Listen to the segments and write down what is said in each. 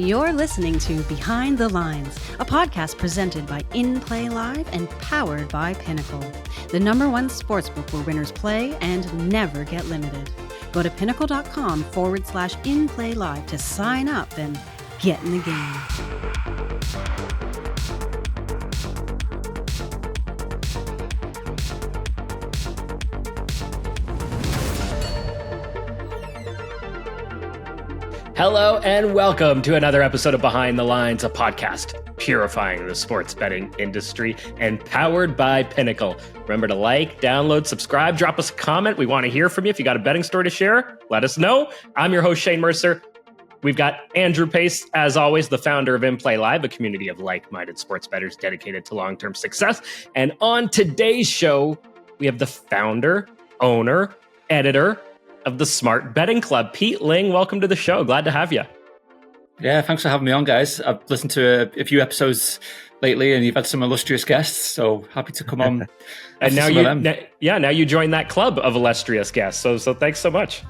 You're listening to Behind the Lines, a podcast presented by In Play Live and powered by Pinnacle, the #1 sportsbook where winners play and never get limited. Go to pinnacle.com/InPlayLive to sign up and get in the game. Hello and welcome to another episode of Behind the Lines, a podcast purifying the sports betting industry and powered by Pinnacle. Remember to like, download, subscribe, drop us a comment. We want to hear from you. If you got a betting story to share, let us know. I'm your host, Shane Mercer. We've got Andrew Pace, as always, the founder of In Play Live, a community of like-minded sports bettors dedicated to long-term success. And on today's show, we have the founder, owner, editor of the Smart Betting Club, Pete Ling. Welcome to the show. Glad to have you. Yeah, thanks for having me on, guys. I've listened to a few episodes lately, and you've had some illustrious guests, so happy to come on. And now you join that club of illustrious guests. So thanks so much.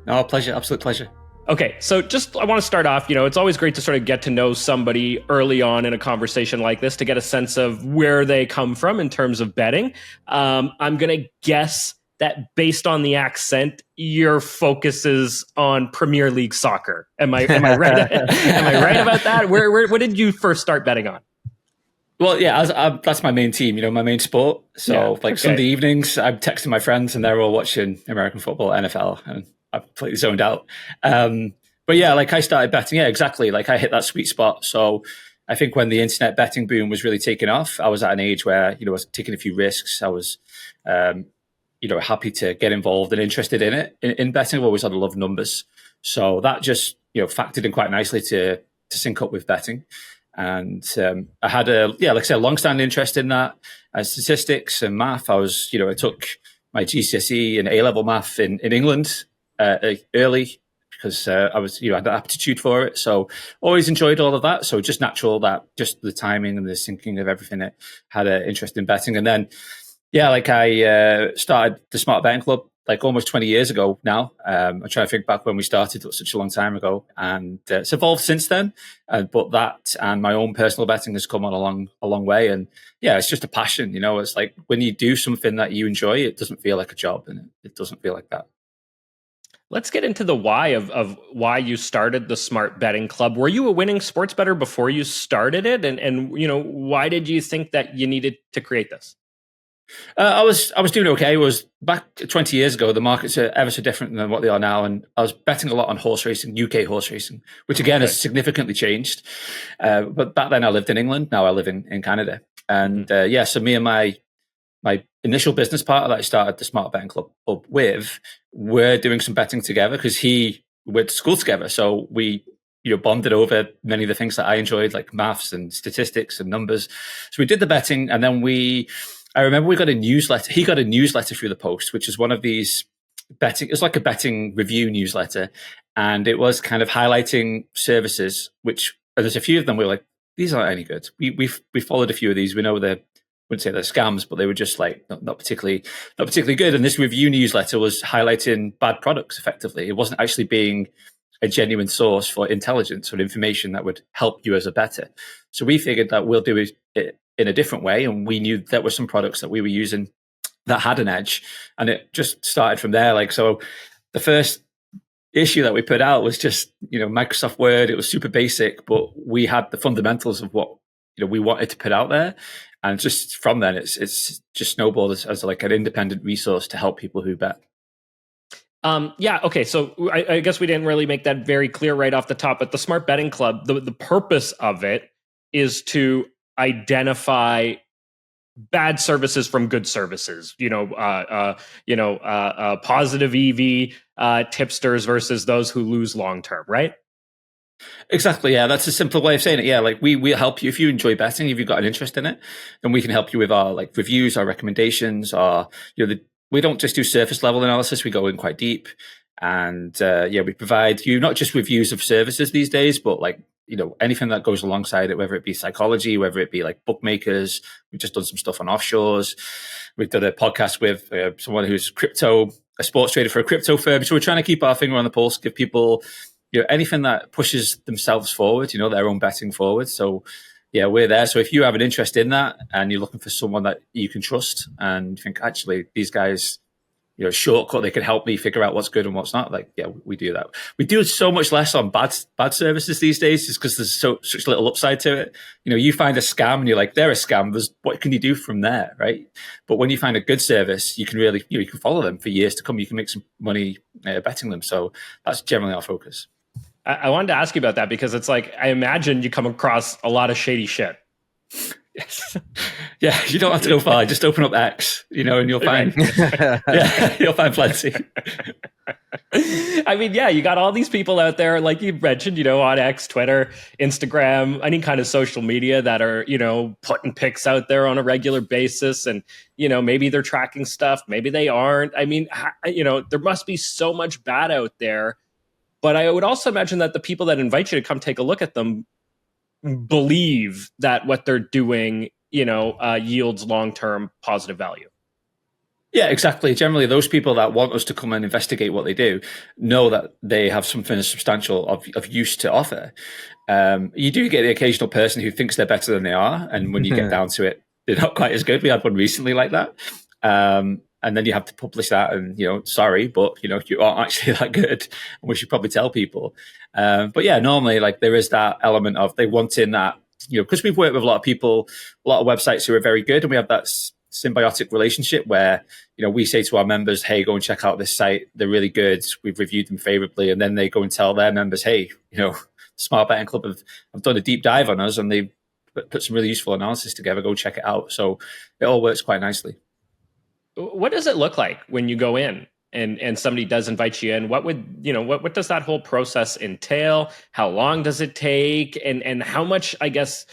No, pleasure, absolute pleasure. Okay, so I want to start off, it's always great to sort of get to know somebody early on in a conversation like this to get a sense of where they come from in terms of betting. I'm going to guess that based on the accent, your focus is on Premier League soccer. Am I right? Am I right about that? What did you first start betting on? Well, yeah, that's my main team, my main sport. So Sunday evenings, I'm texting my friends and they're all watching American football, NFL, and I'm completely zoned out. But yeah, I started betting. Yeah, exactly. I hit that sweet spot. So I think when the internet betting boom was really taking off, I was at an age where, I was taking a few risks. I was, happy to get involved and interested in it. In betting, I've always had a love of numbers. So that just, factored in quite nicely to sync up with betting. And I had a long-standing interest in that. Statistics and math. I took my GCSE and A-level math in England early because I had an aptitude for it. So always enjoyed all of that. So just natural that just the timing and the syncing of everything, it had an interest in betting. And then, I started the Smart Betting Club almost 20 years ago now. I'm trying to think back when we started. It was such a long time ago. And it's evolved since then. But that and my own personal betting has come on a long way. And yeah, it's just a passion. It's when you do something that you enjoy, it doesn't feel like a job, and it doesn't feel like that. Let's get into the why of why you started the Smart Betting Club. Were you a winning sports bettor before you started it? And why did you think that you needed to create this? I was doing okay. It was back 20 years ago. The markets are ever so different than what they are now, and I was betting a lot on horse racing, UK horse racing, which again has significantly changed. But back then I lived in England. Now I live in Canada, and so me and my initial business partner that I started the Smart Betting Club up with, we're doing some betting together because we went to school together, so we bonded over many of the things that I enjoyed, like maths and statistics and numbers. So we did the betting, and then I remember we got a newsletter. He got a newsletter through the post, which is one of these betting. It's like a betting review newsletter, and it was kind of highlighting services. And there's a few of them. We were like, these aren't any good. We followed a few of these. We know I wouldn't say they're scams, but they were just not particularly good. And this review newsletter was highlighting bad products. Effectively, it wasn't actually being a genuine source for intelligence or information that would help you as a bettor. So we figured that we'll do it in a different way. And we knew there were some products that we were using that had an edge. And it just started from there. So the first issue that we put out was just, Microsoft Word. It was super basic, but we had the fundamentals of what, we wanted to put out there. And just from then, it's just snowballed as an independent resource to help people who bet. Okay. So I guess we didn't really make that very clear right off the top, but the Smart Betting Club, the purpose of it is to identify bad services from good services, positive EV tipsters versus those who lose long-term, right? Exactly. Yeah. That's a simple way of saying it. Yeah. We'll help you if you enjoy betting, if you've got an interest in it, then we can help you with our reviews, our recommendations, we don't just do surface level analysis. We go in quite deep, and we provide you not just reviews of services these days, but anything that goes alongside it, whether it be psychology, whether it be bookmakers. We've just done some stuff on offshores. We've done a podcast with someone who's a sports trader for a crypto firm. So we're trying to keep our finger on the pulse, give people anything that pushes themselves forward, their own betting forward. So yeah, we're there. So if you have an interest in that and you're looking for someone that you can trust and think, actually, these guys, shortcut, they can help me figure out what's good and what's not. Like, yeah, we do that. We do so much less on bad services these days, just because there's such little upside to it. You find a scam and you're like, they're a scam. What can you do from there, right? But when you find a good service, you can really, you can follow them for years to come. You can make some money betting them. So that's generally our focus. I wanted to ask you about that because it's like, I imagine you come across a lot of shady shit. Yes. Yeah, you don't have to go far. Just open up X, and you'll find you'll find plenty. I mean, yeah, you got all these people out there, like you mentioned, on X, Twitter, Instagram, any kind of social media that are, putting pics out there on a regular basis. And, maybe they're tracking stuff, maybe they aren't. I mean, there must be so much bad out there. But I would also imagine that the people that invite you to come take a look at them believe that what they're doing, yields long-term positive value. Yeah, exactly. Generally, those people that want us to come and investigate what they do know that they have something substantial of use to offer. You do get the occasional person who thinks they're better than they are, and when you get down to it, they're not quite as good. We had one recently like that. And then you have to publish that and, sorry, but, you aren't actually that good. And we should probably tell people. But yeah, normally like there is that element of they want in that, because we've worked with a lot of people, a lot of websites who are very good. And we have that symbiotic relationship where, we say to our members, hey, go and check out this site. They're really good. We've reviewed them favorably. And then they go and tell their members, hey, Smart Betting Club have done a deep dive on us and they've put some really useful analysis together. Go check it out. So it all works quite nicely. What does it look like when you go in and somebody does invite you in? What would, what does that whole process entail? How long does it take? And how much, I guess,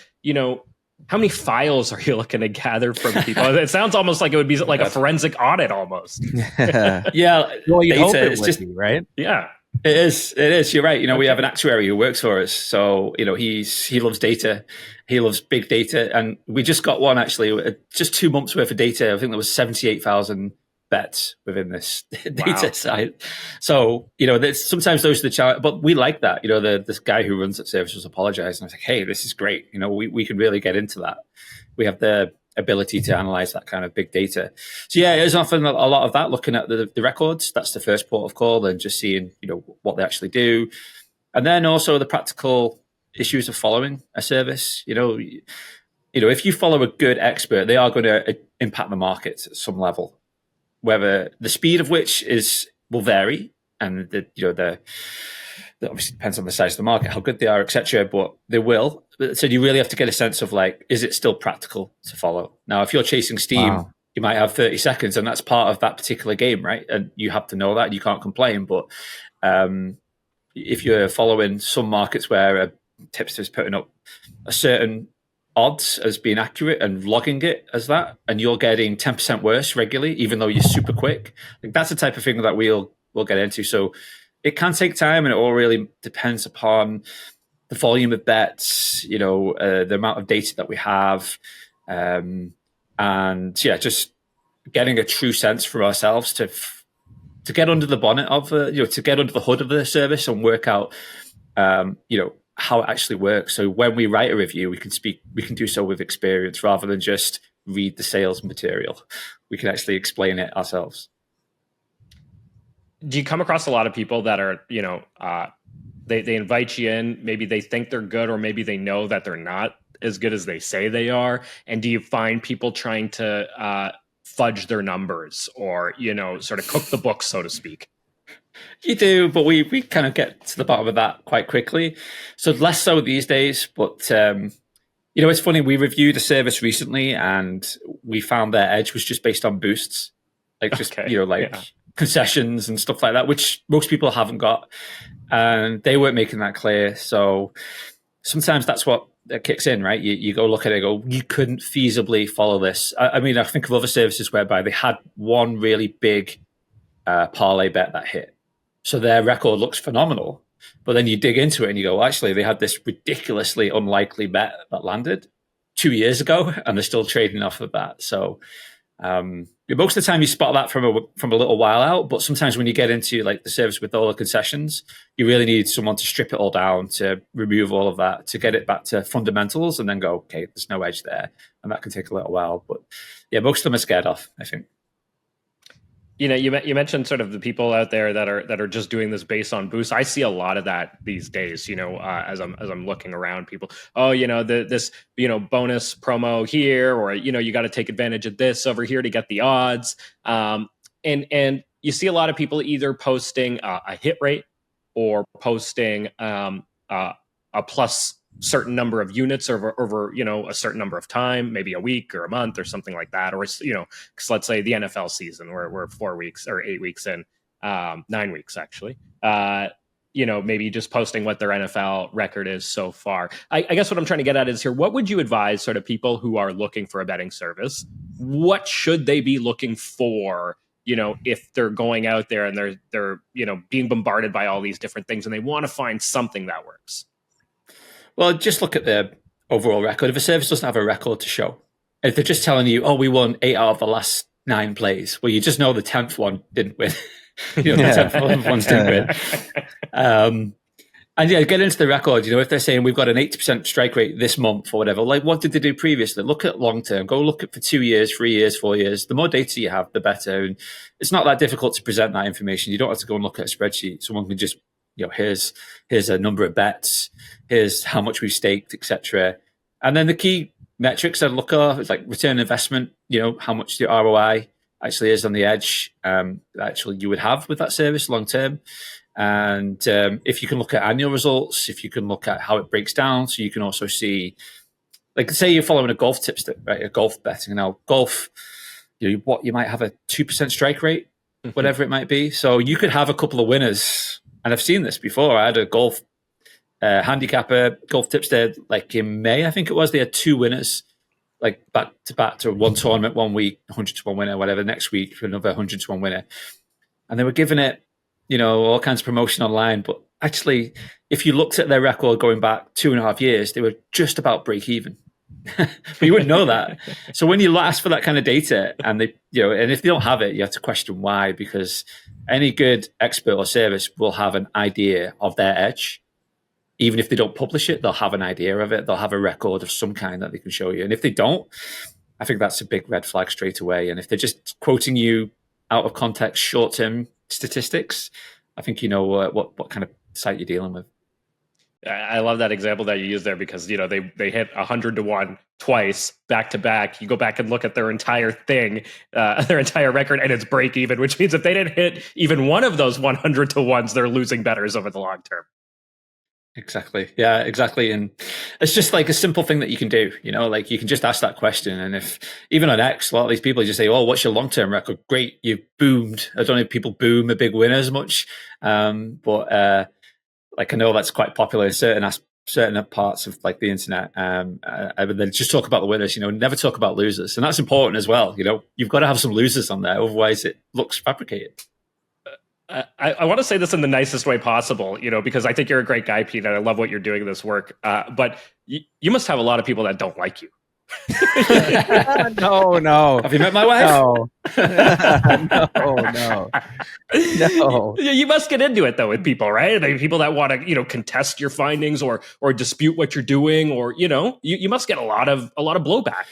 how many files are you looking to gather from people? It sounds almost like it would be like a forensic audit almost. Yeah. Well, you hope it's it would be, right? Yeah. It is. You're right. We have an actuary who works for us. So, he loves data. He loves big data. And we just got one, actually, just 2 months worth of data. I think there was 78,000 bets within this data site. So, sometimes those are the challenge, but we like that. This guy who runs that service was apologizing. I was like, hey, this is great. We can really get into that. We have the ability to analyze that kind of big data. So yeah, there's often a lot of that, looking at the records. That's the first port of call, and just seeing, what they actually do. And then also the practical issues of following a service. If you follow a good expert, they are going to impact the markets at some level. Whether the speed of which will vary, and that obviously depends on the size of the market, how good they are, etc. But they will. So you really have to get a sense of like, is it still practical to follow? Now, if you're chasing steam, you might have 30 seconds, and that's part of that particular game, right? And you have to know that. You can't complain. But if you're following some markets where a tipster is putting up a certain odds as being accurate and logging it as that, and you're getting 10% worse regularly, even though you're super quick, like that's the type of thing that we'll get into. So it can take time, and it all really depends upon the volume of bets, the amount of data that we have, and yeah, just getting a true sense for ourselves to get under the bonnet of, to get under the hood of the service and work out, how it actually works. So when we write a review, we can do so with experience rather than just read the sales material. We can actually explain it ourselves. Do you come across a lot of people that are, they invite you in, maybe they think they're good, or maybe they know that they're not as good as they say they are? And do you find people trying to fudge their numbers, or, sort of cook the books, so to speak? You do, but we kind of get to the bottom of that quite quickly. So less so these days, but it's funny. We reviewed a service recently, and we found their edge was just based on boosts, like just concessions and stuff like that, which most people haven't got, and they weren't making that clear. So sometimes that's what kicks in, right? You go look at it and go, you couldn't feasibly follow this. I mean, I think of other services whereby they had one really big parlay bet that hit, so their record looks phenomenal. But then you dig into it and you go, actually, they had this ridiculously unlikely bet that landed 2 years ago, and they're still trading off of that. So Most of the time you spot that from a little while out, but sometimes when you get into like the service with all the concessions, you really need someone to strip it all down, to remove all of that, to get it back to fundamentals, and then go, okay, there's no edge there, and that can take a little while. But yeah, most of them are scared off, I think. You know, you mentioned sort of the people out there that are just doing this based on boosts. I see a lot of that these days. You know, as I'm looking around, people, oh, you know, this bonus promo here, or you got to take advantage of this over here to get the odds. And you see a lot of people either posting a hit rate or posting a plus certain number of units over a certain number of time, maybe a week or a month or something like that, or because let's say the NFL season where we're 4 weeks or 8 weeks in, 9 weeks actually, maybe just posting what their NFL record is so far. I guess what I'm trying to get at is here, what would you advise sort of people who are looking for a betting service? What should they be looking for, if they're going out there and they're being bombarded by all these different things and they want to find something that works? Well, just look at the overall record. If a service doesn't have a record to show, if they're just telling you, oh, we won 8 out of the last 9 plays, well, you just know the 10th one didn't win. The 10th ones didn't win. And yeah, get into the record. If they're saying we've got an 80% strike rate this month or whatever, like what did they do previously? Look at long term. Go look at for 2 years, 3 years, 4 years. The more data you have, the better. And it's not that difficult to present that information. You don't have to go and look at a spreadsheet. Someone can just, here's a number of bets, here's how much we've staked, etc. And then the key metrics I look at is like return on investment, how much the ROI actually is on the edge actually you would have with that service long term. And if you can look at annual results, if you can look at how it breaks down, so you can also see, like say you're following a golf tipster, right? A golf betting. Now golf, you might have a 2% strike rate, whatever it might be. So you could have a couple of winners. And I've seen this before. I had a golf handicapper, golf tipster, like in May, I think it was. They had 2 winners, like back to back to one tournament 1 week, 100 to 1 winner, whatever. Next week, another 100 to 1 winner. And they were giving it, all kinds of promotion online. But actually, if you looked at their record going back 2.5 years, they were just about break even. But you wouldn't know that. So when you ask for that kind of data, and they, and if they don't have it, you have to question why, because any good expert or service will have an idea of their edge. Even if they don't publish it, they'll have an idea of it. They'll have a record of some kind that they can show you. And if they don't, I think that's a big red flag straight away. And if they're just quoting you out of context, short-term statistics, I think you know what kind of site you're dealing with. I love that example that you used there because, they hit 100 to 1 twice back to back. You go back and look at their entire thing, their entire record, and it's break even, which means if they didn't hit even one of those 100 to 1s, they're losing bettors over the long term. Exactly. Yeah, exactly. And it's just like a simple thing that you can do, like you can just ask that question. And if even on X, a lot of these people just say, oh, what's your long-term record? Great. You've boomed. I don't know if people boom a big win as much. But like I know that's quite popular in certain parts of like the internet. I would then just talk about the winners, never talk about losers. And that's important as well. You've got to have some losers on there. Otherwise it looks fabricated. I want to say this in the nicest way possible, because I think you're a great guy, Pete, and I love what you're doing this work. But you must have a lot of people that don't like you. No. Have you met my wife? No. You must get into it though with people, right? Like people that want to, contest your findings or dispute what you're doing, or you must get a lot of blowback.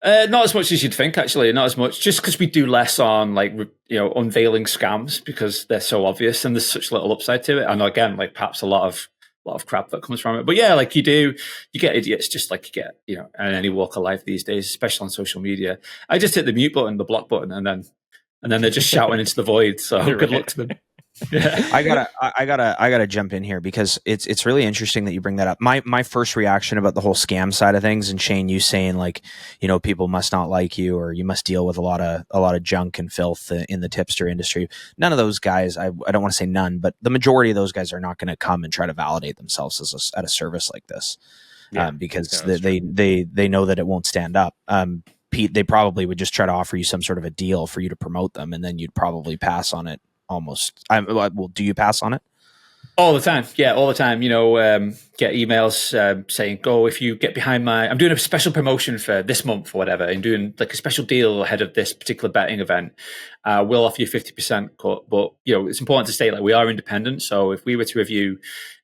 Not as much as you'd think, actually. Not as much, just because we do less on like unveiling scams because they're so obvious and there's such little upside to it. And again, like perhaps a lot of crap that comes from it. But yeah, like you get idiots just like you get in any walk of life these days, especially on social media. I just hit the mute button, the block button, and then they're just shouting into the void. So good luck to them. Yeah. I gotta jump in here because it's really interesting that you bring that up. My first reaction about the whole scam side of things, and Shane, you saying like, people must not like you or you must deal with a lot of junk and filth in the tipster industry. None of those guys, I don't want to say none, but the majority of those guys are not going to come and try to validate themselves at a service like this, because they know that it won't stand up. Pete, they probably would just try to offer you some sort of a deal for you to promote them, and then you'd probably pass on it. Almost. Well, do you pass on it? All the time. Yeah, all the time. Get emails saying, "Go if you get behind I'm doing a special promotion for this month or whatever. I'm doing like a special deal ahead of this particular betting event. We'll offer you 50% cut." But it's important to state, like, we are independent. So if we were to review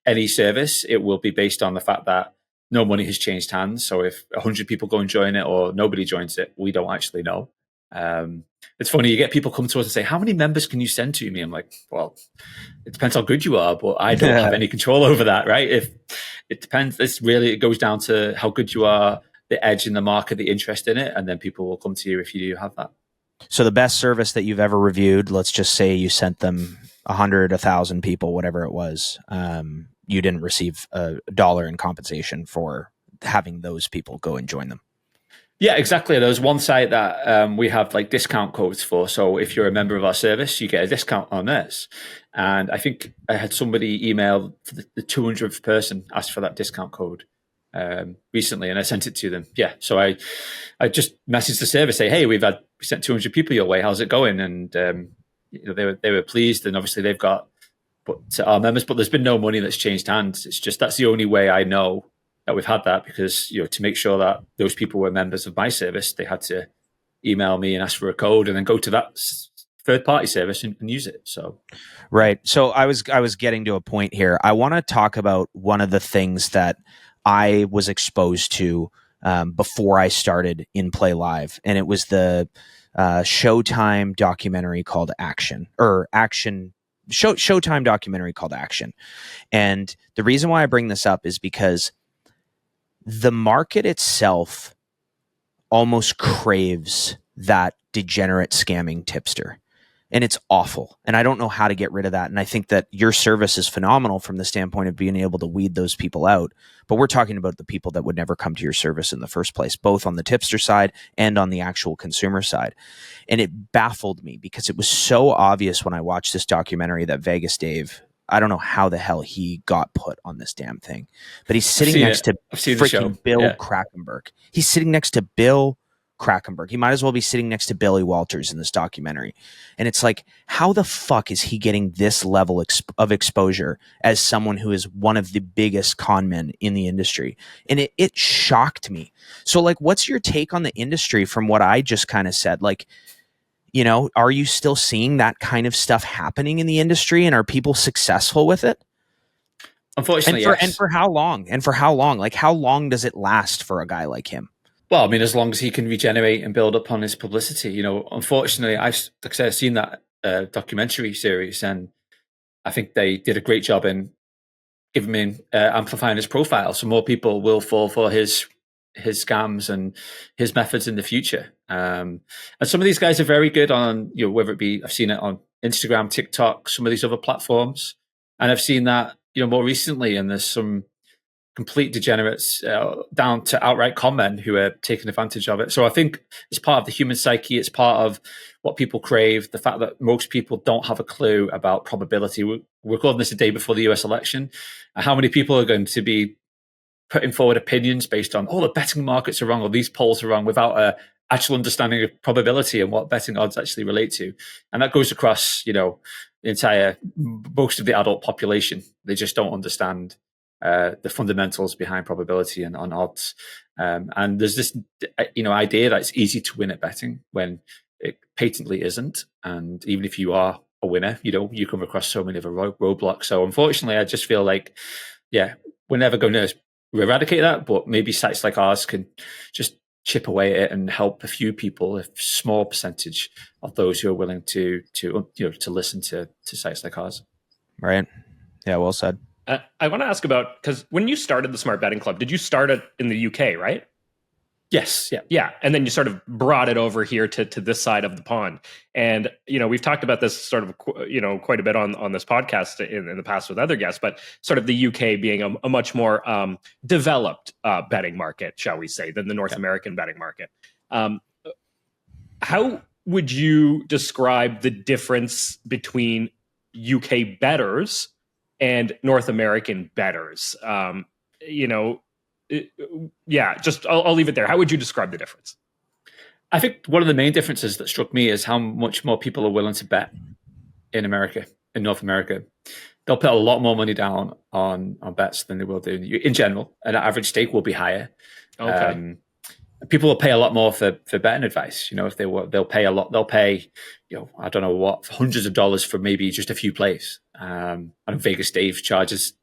any service, it will be based on the fact that no money has changed hands. So if 100 people go and join it or nobody joins it, we don't actually know. It's funny, you get people come to us and say, "How many members can you send to me?" I'm like, well, it depends how good you are, but I don't have any control over that, right? If it depends, it goes down to how good you are, the edge in the market, the interest in it, and then people will come to you if you do have that. So the best service that you've ever reviewed, let's just say you sent them 100, 1,000 people, whatever it was, you didn't receive $1 in compensation for having those people go and join them. Yeah, exactly. There's one site that we have like discount codes for. So if you're a member of our service, you get a discount on this. And I think I had somebody email for the 200th person asked for that discount code recently, and I sent it to them. Yeah, so I just messaged the service, say, "Hey, we sent 200 people your way. How's it going?" And they were pleased, and obviously they've got our members, but there's been no money that's changed hands. It's just that's the only way I know that we've had that, because to make sure that those people were members of my service, they had to email me and ask for a code, and then go to that third-party service and use it. So, right. So I was getting to a point here. I want to talk about one of the things that I was exposed to before I started In Play Live, and it was the Showtime documentary called Showtime documentary called Action. And the reason why I bring this up is because the market itself almost craves that degenerate scamming tipster. And it's awful. And I don't know how to get rid of that. And I think that your service is phenomenal from the standpoint of being able to weed those people out. But we're talking about the people that would never come to your service in the first place, both on the tipster side and on the actual consumer side. And it baffled me because it was so obvious when I watched this documentary that Vegas Dave, I don't know how the hell he got put on this damn thing, but he's sitting next to freaking Bill Krakenberg. He's sitting next to Bill Krakenberg. He might as well be sitting next to Billy Walters in this documentary. And it's like, how the fuck is he getting this level of exposure as someone who is one of the biggest con men in the industry? And it shocked me. So like, what's your take on the industry from what I just kind of said? Like, are you still seeing that kind of stuff happening in the industry, and are people successful with it? Unfortunately, yes. And for how long? And for how long? Like, how long does it last for a guy like him? Well, I mean, as long as he can regenerate and build upon his publicity. Unfortunately, I've seen that documentary series, and I think they did a great job in amplifying his profile, so more people will fall for his scams and his methods in the future. And some of these guys are very good on, whether it be, I've seen it on Instagram, TikTok, some of these other platforms. And I've seen that, more recently, and there's some complete degenerates down to outright con men who are taking advantage of it. So I think it's part of the human psyche. It's part of what people crave. The fact that most people don't have a clue about probability. We're recording this a day before the US election. How many people are going to be putting forward opinions based on, the betting markets are wrong, or these polls are wrong, without a actual understanding of probability and what betting odds actually relate to? And that goes across, most of the adult population. They just don't understand the fundamentals behind probability and on odds. And there's this, idea that it's easy to win at betting when it patently isn't. And even if you are a winner, you come across so many of a roadblocks. So unfortunately, I just feel like, we're never going to eradicate that, but maybe sites like ours can just chip away at it and help a few people, a small percentage of those who are willing to listen to sites like ours. Right. Yeah. Well said. I want to ask about, because when you started the Smart Betting Club, did you start it in the UK, right? Yes. Yeah. Yeah. And then you sort of brought it over here to this side of the pond. And, we've talked about this sort of, quite a bit on this podcast in the past with other guests, but sort of the UK being a much more developed betting market, shall we say, than the North American betting market. How would you describe the difference between UK bettors and North American bettors? I'll leave it there. How would you describe the difference? I think one of the main differences that struck me is how much more people are willing to bet in North America. they'll put a lot more money down on bets than they will do in general. An average stake will be higher. Okay. People will pay a lot more for betting advice. If they'll pay a lot. They'll pay, I don't know what, hundreds of dollars for maybe just a few plays. And Vegas Dave charges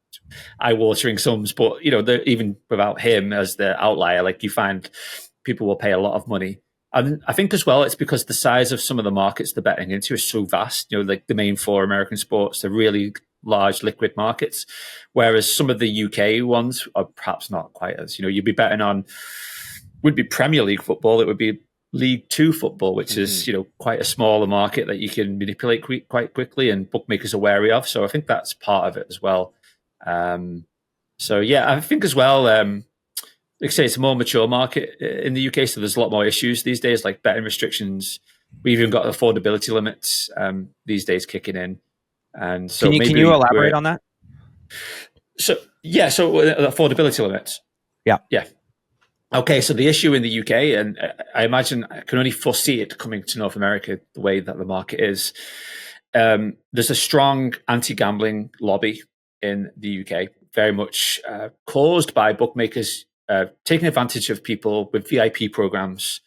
eye-watering sums, but even without him as the outlier, like you find people will pay a lot of money. And I think as well, it's because the size of some of the markets they're betting into is so vast. Like the main 4 American sports, they're really large liquid markets, whereas some of the UK ones are perhaps not quite as. You'd be betting on, would be Premier League football, it would be League 2 football, which is quite a smaller market that you can manipulate quite quickly, and bookmakers are wary of. So I think that's part of it as well. So yeah, I think as well, like I say, it's a more mature market in the UK, so there's a lot more issues these days, like betting restrictions. We've even got affordability limits these days kicking in. And so can you elaborate on that? So affordability limits. Yeah. Okay, so the issue in the UK, and I imagine I can only foresee it coming to North America the way that the market is. There's a strong anti-gambling lobby in the UK, very much caused by bookmakers taking advantage of people with VIP programs,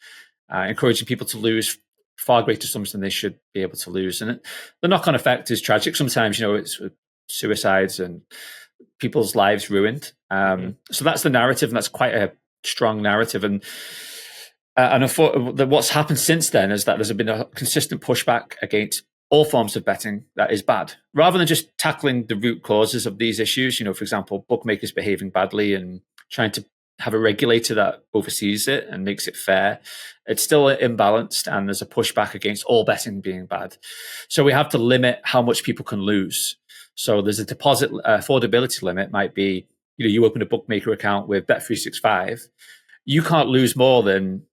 encouraging people to lose far greater sums than they should be able to lose. And the knock-on effect is tragic. Sometimes, it's suicides and people's lives ruined. So that's the narrative, and that's quite a strong narrative. And what's happened since then is that there's been a consistent pushback against all forms of betting that is bad, rather than just tackling the root causes of these issues. For example, bookmakers behaving badly and trying to have a regulator that oversees it and makes it fair. It's still imbalanced, and there's a pushback against all betting being bad. So we have to limit how much people can lose. So there's a deposit affordability limit. Might be, you open a bookmaker account with Bet365, you can't lose more than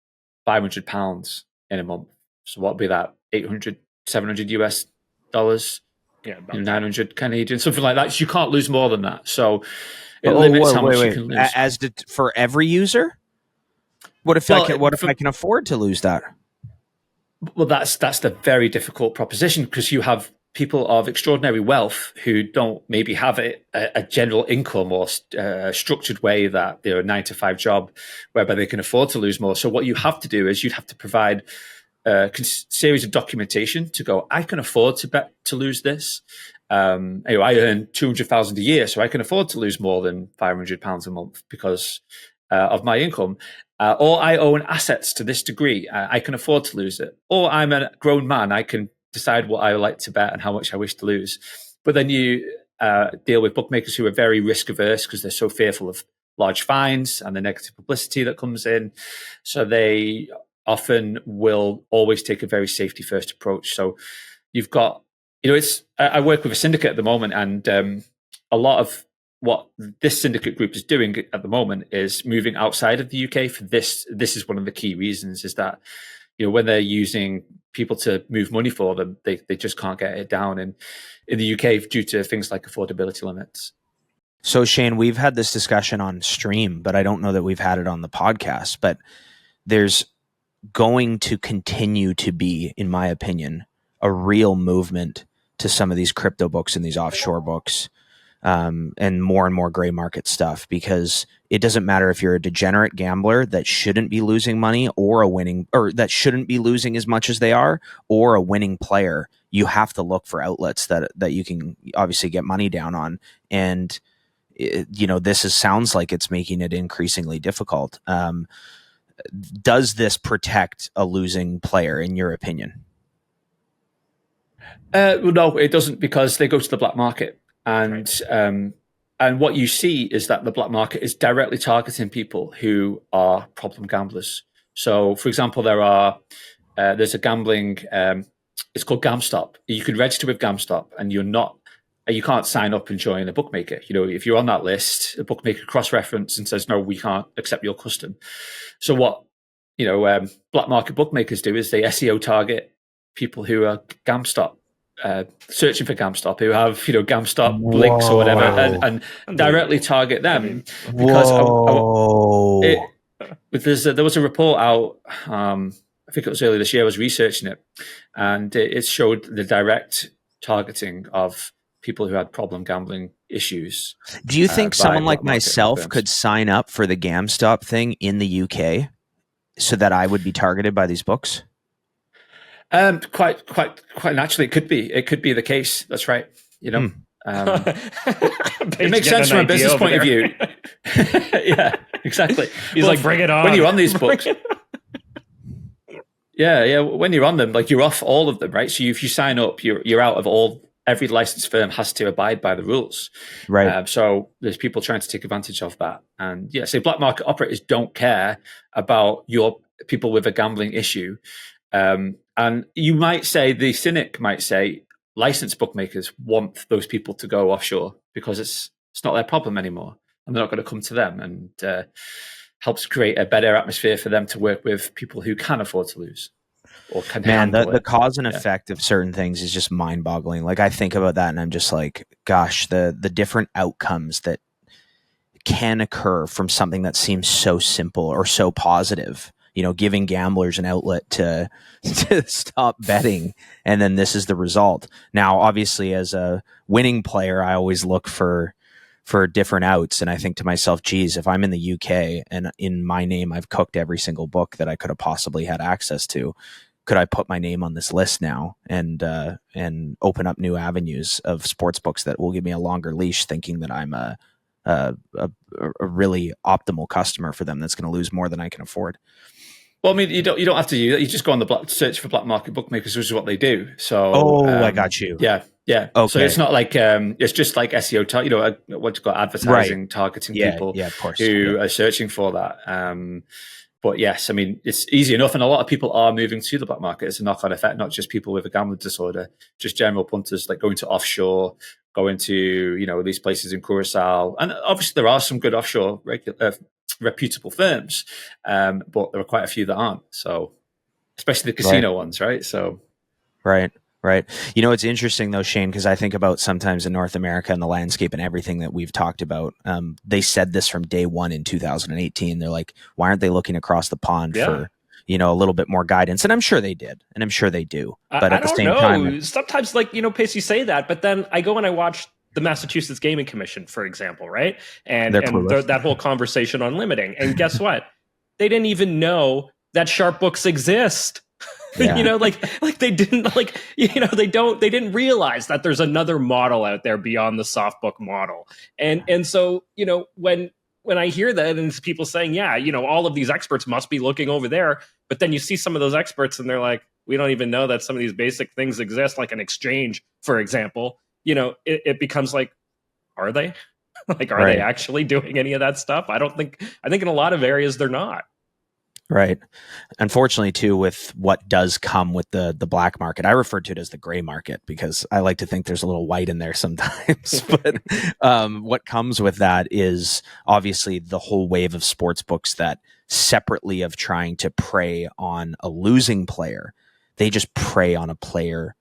£500 in a month. So what would be that? 800, 700 US dollars? Yeah, 900 Canadian, something like that. So you can't lose more than that. So it limits how much you can lose. For every user? What if I can afford to lose that? Well, that's the very difficult proposition, because you have people of extraordinary wealth who don't maybe have a general income or structured way that they're a 9-to-5 job whereby they can afford to lose more. So what you have to do is you'd have to provide a series of documentation to go, I can afford to bet to lose this. I earn $200,000 a year, so I can afford to lose more than £500 a month because of my income. Or I own assets to this degree, I can afford to lose it. Or I'm a grown man, I can decide what I like to bet and how much I wish to lose. But then you deal with bookmakers who are very risk averse because they're so fearful of large fines and the negative publicity that comes in. So they often will always take a very safety first approach. So you've got, I work with a syndicate at the moment, and a lot of what this syndicate group is doing at the moment is moving outside of the UK for this. This is one of the key reasons, is that, when they're using people to move money for them, they just can't get it down in the UK due to things like affordability limits. So Shane, we've had this discussion on stream, but I don't know that we've had it on the podcast, but there's going to continue to be, in my opinion, a real movement to some of these crypto books and these offshore books, and more gray market stuff, because it doesn't matter if you're a degenerate gambler that shouldn't be losing money, or that shouldn't be losing as much as they are, or a winning player. You have to look for outlets that you can obviously get money down on. And sounds like it's making it increasingly difficult. Does this protect a losing player, in your opinion? Well, no, it doesn't, because they go to the black market. And what you see is that the black market is directly targeting people who are problem gamblers. So, for example, there's a gambling, it's called GamStop. You can register with GamStop, and you can't sign up and join a bookmaker. If you're on that list, a bookmaker cross-reference and says, no, we can't accept your custom. So what, black market bookmakers do is they SEO target people who are GamStop, searching for GamStop, who have, GamStop links or whatever, and directly target them. Because there was a report out, I think it was earlier this year, I was researching it, and it showed the direct targeting of people who had problem gambling issues. Do you think by someone like black market myself firms. could sign up for the GamStop thing in the UK so that I would be targeted by these books? Quite naturally, it could be the case. That's right. It makes sense from a business point of view. Yeah, exactly. He's like, bring it on. When you're on these books. Yeah. When you're on them, like, you're off all of them, right? So if you sign up, you're out of all. Every licensed firm has to abide by the rules, right? So there's people trying to take advantage of that, and so black market operators don't care about your people with a gambling issue. And you might say, the cynic might say, licensed bookmakers want those people to go offshore because it's not their problem anymore, and they're not going to come to them, and helps create a better atmosphere for them to work with people who can afford to lose or can handle the it. cause and effect of certain things is just mind-boggling. Like, I think about that and I'm just like, gosh, the different outcomes that can occur from something that seems so simple or so positive. Giving gamblers an outlet to stop betting, and then this is the result. Now, obviously, as a winning player, I always look for different outs, and I think to myself, geez, if I'm in the UK and in my name I've cooked every single book that I could have possibly had access to, could I put my name on this list now and open up new avenues of sports books that will give me a longer leash, thinking that I'm a really optimal customer for them that's going to lose more than I can afford? Well, I mean, you don't have to do that. You just go on the search for black market bookmakers, which is what they do. So, I got you. Yeah. Okay. So it's not like it's just like SEO. What's got advertising targeting people of course, who are searching for that. But yes, I mean, it's easy enough, and a lot of people are moving to the black market. It's a knock-on effect, not just people with a gambling disorder, just general punters, like going to offshore, going to these places in Curacao, and obviously there are some good offshore reputable firms, but there are quite a few that aren't. So, especially the casino ones, right? So, right. It's interesting though, Shane, because I think about sometimes in North America and the landscape and everything that we've talked about. They said this from day one in 2018. They're like, why aren't they looking across the pond for a little bit more guidance? And I'm sure they did, and I'm sure they do. But at the same time, sometimes, Pace, you say that, but then I go and I watch the Massachusetts Gaming Commission, for example, right? And that whole conversation on limiting. And guess what? They didn't even know that sharp books exist. Yeah. They didn't they didn't realize that there's another model out there beyond the soft book model. And so, when I hear that and people saying, all of these experts must be looking over there, but then you see some of those experts and they're like, we don't even know that some of these basic things exist, like an exchange, for example. It becomes like, are they? Are they actually doing any of that stuff? I think in a lot of areas they're not. Right. Unfortunately, too, with what does come with the black market, I refer to it as the gray market because I like to think there's a little white in there sometimes. But what comes with that is obviously the whole wave of sports books that separately of trying to prey on a losing player, they just prey on a player,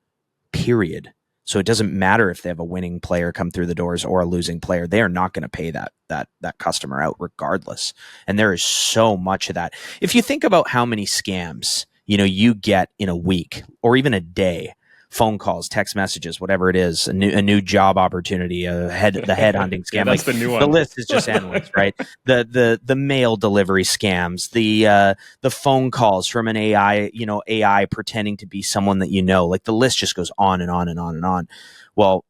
period. So it doesn't matter if they have a winning player come through the doors or a losing player. They are not going to pay that customer out regardless. And there is so much of that. If you think about how many scams, you get in a week or even a day, phone calls, text messages, whatever it is, a new job opportunity, the headhunting scam. That's the new one. The list is just endless, right? The mail delivery scams, the phone calls from an AI pretending to be someone that like the list just goes on and on and on and on. Well,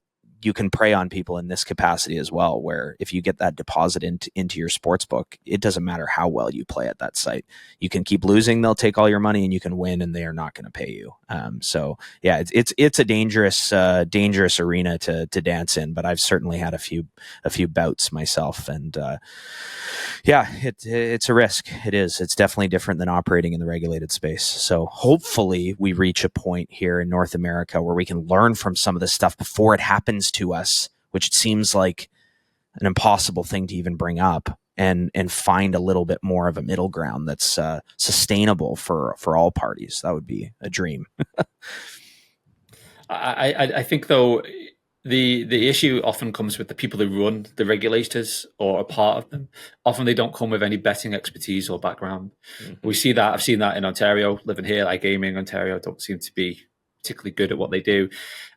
you can prey on people in this capacity as well, where if you get that deposit into your sports book, it doesn't matter how well you play at that site. You can keep losing, they'll take all your money, and you can win, and they are not going to pay you. So yeah, it's a dangerous arena to dance in, but I've certainly had a few bouts myself, and it's a risk. It's definitely different than operating in the regulated space. So hopefully we reach a point here in North America where we can learn from some of this stuff before it happens to us, which it seems like an impossible thing to even bring up, and find a little bit more of a middle ground that's sustainable for all parties. That would be a dream. I think though the issue often comes with the people who run the regulators or are part of them. Often they don't come with any betting expertise or background. Mm-hmm. We see that. I've seen that in Ontario, living here. iGaming Ontario don't seem to be particularly good at what they do.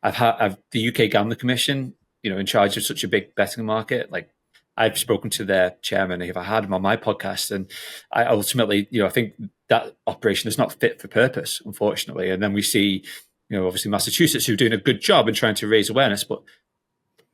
The UK Gambling Commission in charge of such a big betting market. Like, I've spoken to their chairman, if I had him on my podcast, and I ultimately, I think that operation is not fit for purpose, unfortunately. And then we see, obviously Massachusetts, who are doing a good job in trying to raise awareness, but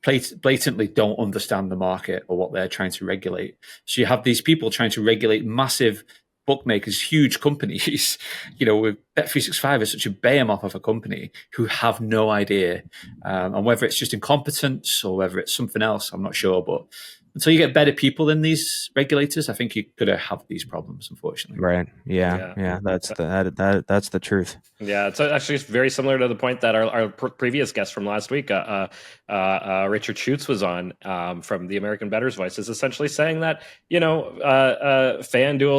blatantly don't understand the market or what they're trying to regulate. So you have these people trying to regulate massive bookmakers, huge companies, with Bet365 is such a behemoth of a company who have no idea. And whether it's just incompetence or whether it's something else, I'm not sure. But until you get better people than these regulators, I think you're going to have these problems, unfortunately. Right. Yeah. That's the truth. Yeah, it's actually very similar to the point that our previous guest from last week, Richard Schutz, was on from the American Bettor's Voice, is essentially saying that, FanDuel,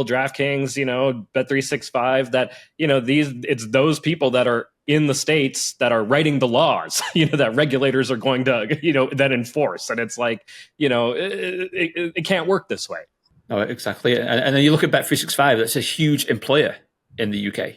DraftKings, Bet365, that, it's those people that are in the states that are writing the laws, that regulators are going to, then enforce. And it's like, it can't work this way. No, exactly. And then you look at Bet365, that's a huge employer in the UK.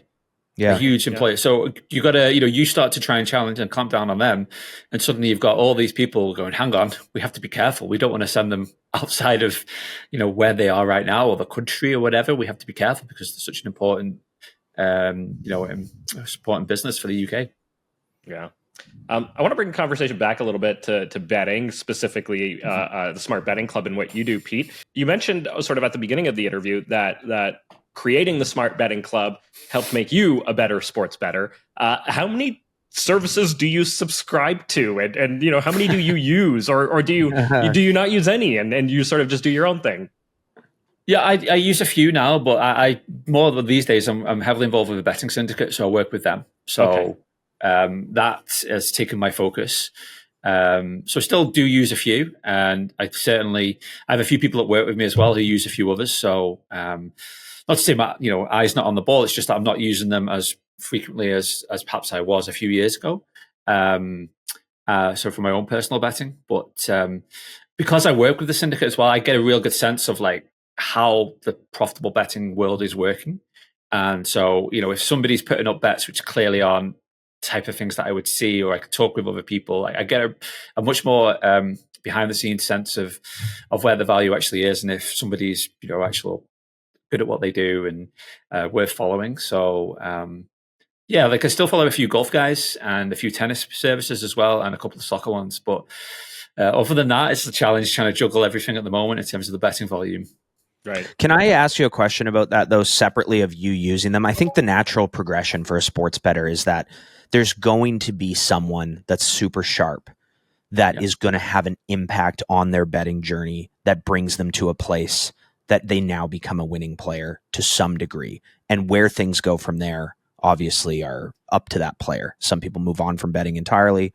Yeah. A huge employer. Yeah. So you got to, you start to try and challenge and clamp down on them. And suddenly you've got all these people going, hang on, we have to be careful. We don't want to send them outside of, where they are right now or the country or whatever. We have to be careful because it's such an important, important business for the UK. Yeah. I want to bring the conversation back a little bit to betting, specifically the Smart Betting Club and what you do, Pete. You mentioned sort of at the beginning of the interview that creating the Smart Betting Club helped make you a better sports bettor. How many services do you subscribe to, and how many do you use, or do you not use any, and you sort of just do your own thing? Yeah, I use a few now, but I more than these days I'm heavily involved with a betting syndicate, so I work with them. So. Okay. That has taken my focus. So I still do use a few, and I have a few people that work with me as well who use a few others. So not to say my eye's not on the ball. It's just that I'm not using them as frequently as perhaps I was a few years ago. So for my own personal betting, but because I work with the syndicate as well, I get a real good sense of like how the profitable betting world is working. And so if somebody's putting up bets which clearly aren't type of things that I would see, or I could talk with other people, I get a much more behind the scenes sense of where the value actually is, and if somebody's actually good at what they do and worth following. So I still follow a few golf guys and a few tennis services as well, and a couple of soccer ones. But other than that, it's the challenge trying to juggle everything at the moment in terms of the betting volume. Right. Can I ask you a question about that, though, separately of you using them? I think the natural progression for a sports bettor is that there's going to be someone that's super sharp that is going to have an impact on their betting journey that brings them to a place that they now become a winning player to some degree. And where things go from there, obviously, are up to that player. Some people move on from betting entirely.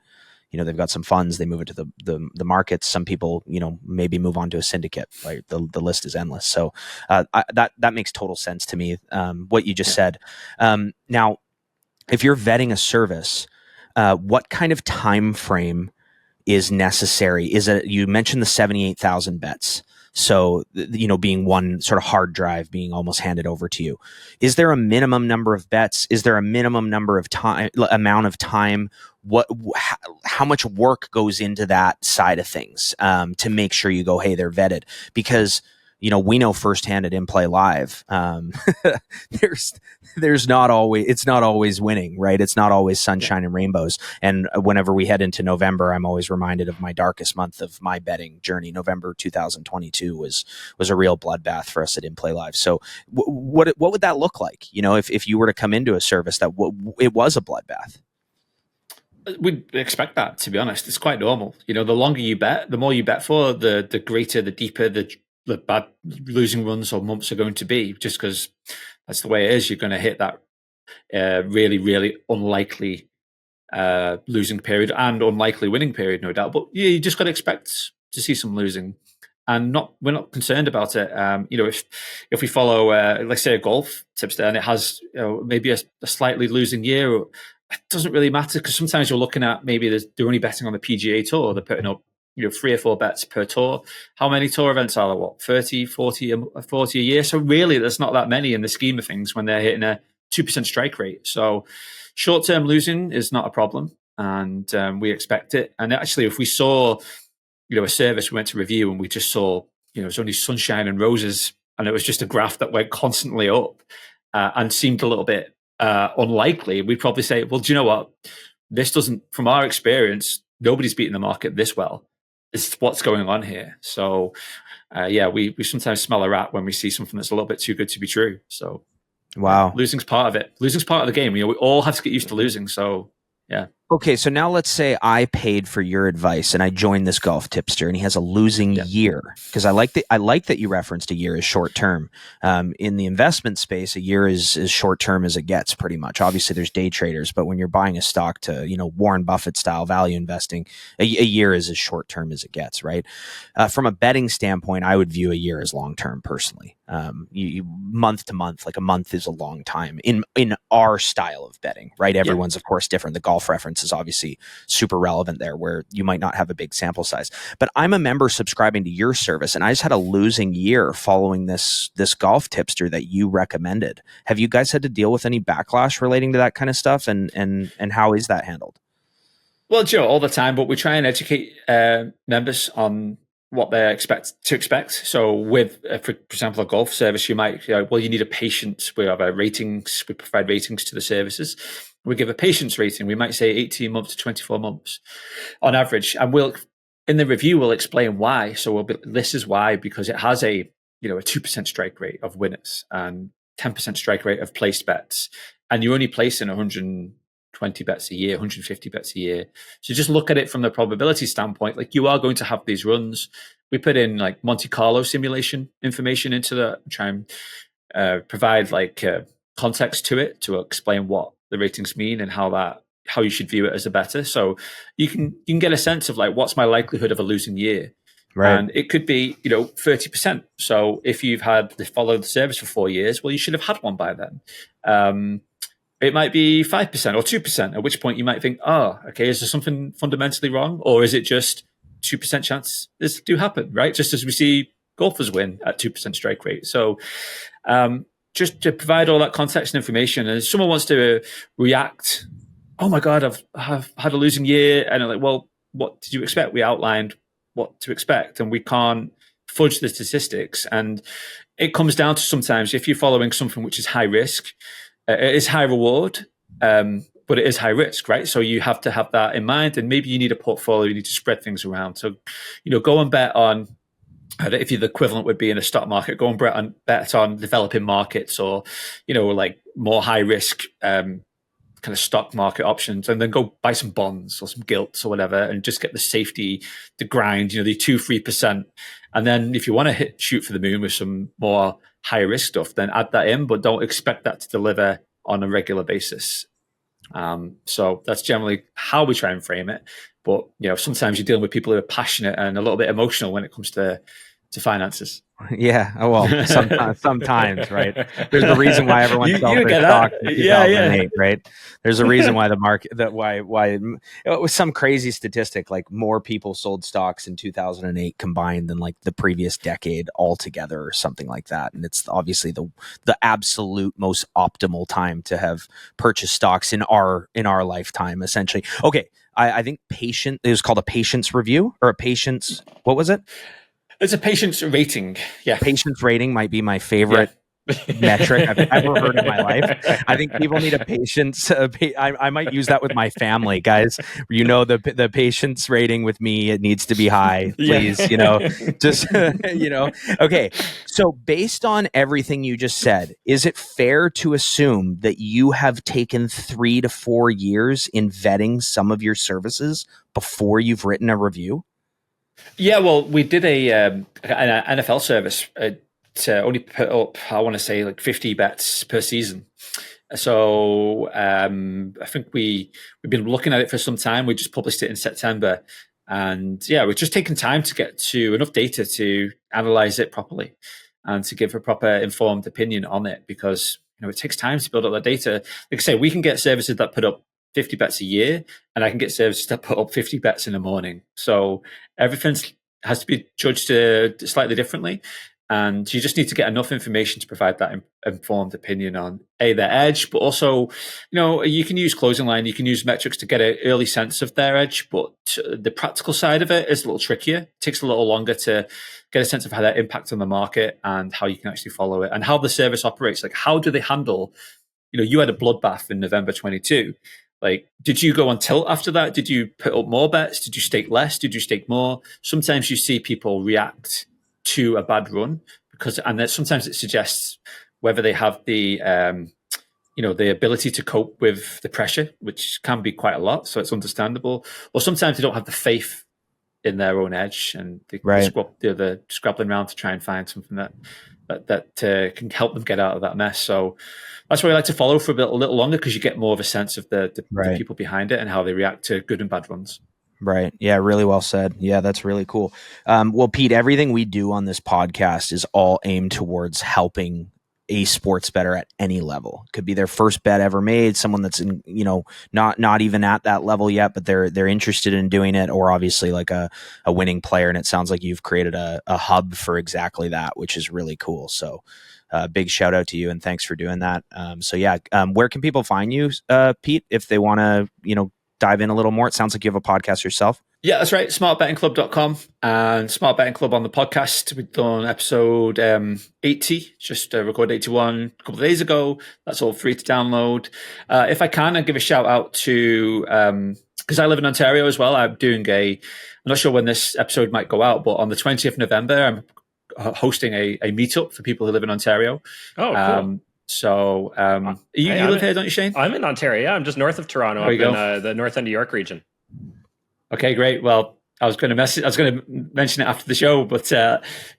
They've got some funds, they move it to the markets. Some people, maybe move on to a syndicate. Right, the list is endless. So that makes total sense to me. What you just said. Now, if you're vetting a service, what kind of time frame is necessary? Is it, you mentioned the 78,000 bets. So, being one sort of hard drive being almost handed over to you. Is there a minimum number of bets? Is there a minimum number of amount of time? How much work goes into that side of things to make sure you go, hey, they're vetted? Because we know firsthand at In Play Live, it's not always winning, right? It's not always sunshine and rainbows. And whenever we head into November, I'm always reminded of my darkest month of my betting journey. November 2022 was a real bloodbath for us at In Play Live. So what would that look like? If you were to come into a service that it was a bloodbath? We'd expect that, to be honest. It's quite normal. The longer you bet, the more you bet for, the greater, the deeper the bad losing runs or months are going to be, just because that's the way it is. You're going to hit that really, really unlikely losing period and unlikely winning period, no doubt. But yeah, you just got to expect to see some losing, and we're not concerned about it. If we follow, let's say, a golf tipster and it has maybe a slightly losing year, it doesn't really matter, because sometimes you're looking at maybe they're only betting on the PGA Tour. They're putting up 3 or 4 bets per tour. How many tour events are there? 30, 40 a year? So really, there's not that many in the scheme of things when they're hitting a 2% strike rate. So short-term losing is not a problem. and we expect it. And actually, if we saw, a service we went to review and we just saw, it was only sunshine and roses, and it was just a graph that went constantly up and seemed a little bit unlikely, we'd probably say, well, do you know what? This doesn't, from our experience, nobody's beaten the market this well. It's what's going on here. So, we sometimes smell a rat when we see something that's a little bit too good to be true. So, wow, losing's part of it. Losing's part of the game. We all have to get used to losing. So, yeah. Okay, so now let's say I paid for your advice and I joined this golf tipster, and he has a losing year, because I like that you referenced a year as short term. In the investment space, a year is as short term as it gets, pretty much. Obviously, there's day traders, but when you're buying a stock to Warren Buffett style value investing, a year is as short term as it gets, right? From a betting standpoint, I would view a year as long term personally. You month to month, like a month is a long time in our style of betting, right? Everyone's of course different. The golf reference is obviously super relevant there, where you might not have a big sample size. But I'm a member subscribing to your service, and I just had a losing year following this golf tipster that you recommended. Have you guys had to deal with any backlash relating to that kind of stuff, and how is that handled? Well, Joe, all the time, but we try and educate members on what they expect. So with, for example, a golf service, you might, you need a patience. We have ratings. We provide ratings to the services. We give a patience rating. We might say 18 months to 24 months on average. And in the review, we'll explain why. So this is why, because it has a 2% strike rate of winners and 10% strike rate of placed bets. And you're only placing 120 bets a year, 150 bets a year. So just look at it from the probability standpoint. Like, you are going to have these runs. We put in like Monte Carlo simulation information into the try and provide context to it to explain what the ratings mean and how you should view it as a better. So you can get a sense of like, what's my likelihood of a losing year? Right. And it could be 30%. So if you've followed the service for 4 years, well, you should have had one by then. It might be 5% or 2%, at which point you might think, okay, is there something fundamentally wrong? Or is it just 2% chance this do happen, right? Just as we see golfers win at 2% strike rate. So just to provide all that context and information, and if someone wants to react, oh my God, I've had a losing year, and I'm like, well, what did you expect? We outlined what to expect, and we can't fudge the statistics. And it comes down to, sometimes if you're following something which is high risk, it is high reward, but it is high risk, right? So you have to have that in mind, and maybe you need a portfolio, you need to spread things around. So, go and bet on, if you're the equivalent would be in a stock market, go and bet on developing markets, or, like more high risk kind of stock market options, and then go buy some bonds or some gilts or whatever, and just get the safety, the grind, the 2-3%. And then if you want to shoot for the moon with some more higher risk stuff, then add that in, but don't expect that to deliver on a regular basis. So that's generally how we try and frame it. But sometimes you're dealing with people who are passionate and a little bit emotional when it comes to finances. Yeah. Oh, well, sometimes, right? There's a reason why everyone sells their stocks in 2008, right? There's a reason why the market, why it was some crazy statistic, like more people sold stocks in 2008 combined than like the previous decade altogether, or something like that. And it's obviously the absolute most optimal time to have purchased stocks in our lifetime, essentially. Okay. I think it was called a patience review, or a patience. What was it? It's a patience rating. Yeah. Patience rating might be my favorite metric I've ever heard in my life. I think people need a patience. I might use that with my family, guys. The patience rating with me, it needs to be high, please. Just Okay. So based on everything you just said, is it fair to assume that you have taken 3 to 4 years in vetting some of your services before you've written a review? Yeah, well, we did an NFL service to only put up, I want to say, like 50 bets per season. So I think we've been looking at it for some time. We just published it in September. And yeah, we're just taking time to get to enough data to analyze it properly and to give a proper informed opinion on it, because it takes time to build up that data. Like I say, we can get services that put up 50 bets a year, and I can get services that put up 50 bets in the morning. So everything has to be judged slightly differently. And you just need to get enough information to provide that informed opinion on their edge, but also, you can use closing line, you can use metrics to get an early sense of their edge, but the practical side of it is a little trickier. It takes a little longer to get a sense of how that impacts on the market and how you can actually follow it and how the service operates. Like, how do they handle, you had a bloodbath in November 22. Like, did you go on tilt after that? Did you put up more bets? Did you stake less? Did you stake more? Sometimes you see people react to a bad run and then sometimes it suggests whether they have the the ability to cope with the pressure, which can be quite a lot, so it's understandable. Or sometimes they don't have the faith in their own edge, and they're scrabbling around to try and find something that can help them get out of that mess. So that's why I like to follow for a little longer, because you get more of a sense of the people behind it and how they react to good and bad runs. Right. Yeah. Really well said. Yeah, that's really cool. Well, Pete, everything we do on this podcast is all aimed towards helping a sports bettor at any level. Could be their first bet ever made, someone that's not even at that level yet, but they're interested in doing it, or obviously like a winning player. And it sounds like you've created a hub for exactly that, which is really cool. So big shout out to you, and thanks for doing that. Where can people find you, Pete, if they want to, dive in a little more? It sounds like you have a podcast yourself. Yeah, that's right. Smartbettingclub.com and Smart Betting Club on the podcast. We've done episode 80, just recorded 81 a couple of days ago. That's all free to download. If I can, I'll give a shout out to, because I live in Ontario as well. I'm not sure when this episode might go out, but on the 20th of November, I'm hosting a meetup for people who live in Ontario. Oh, cool. You live here, don't you, Shane? I'm in Ontario. Yeah, I'm just north of Toronto, up in the north end of York region. Okay, great. Well, I was going to mention it after the show, but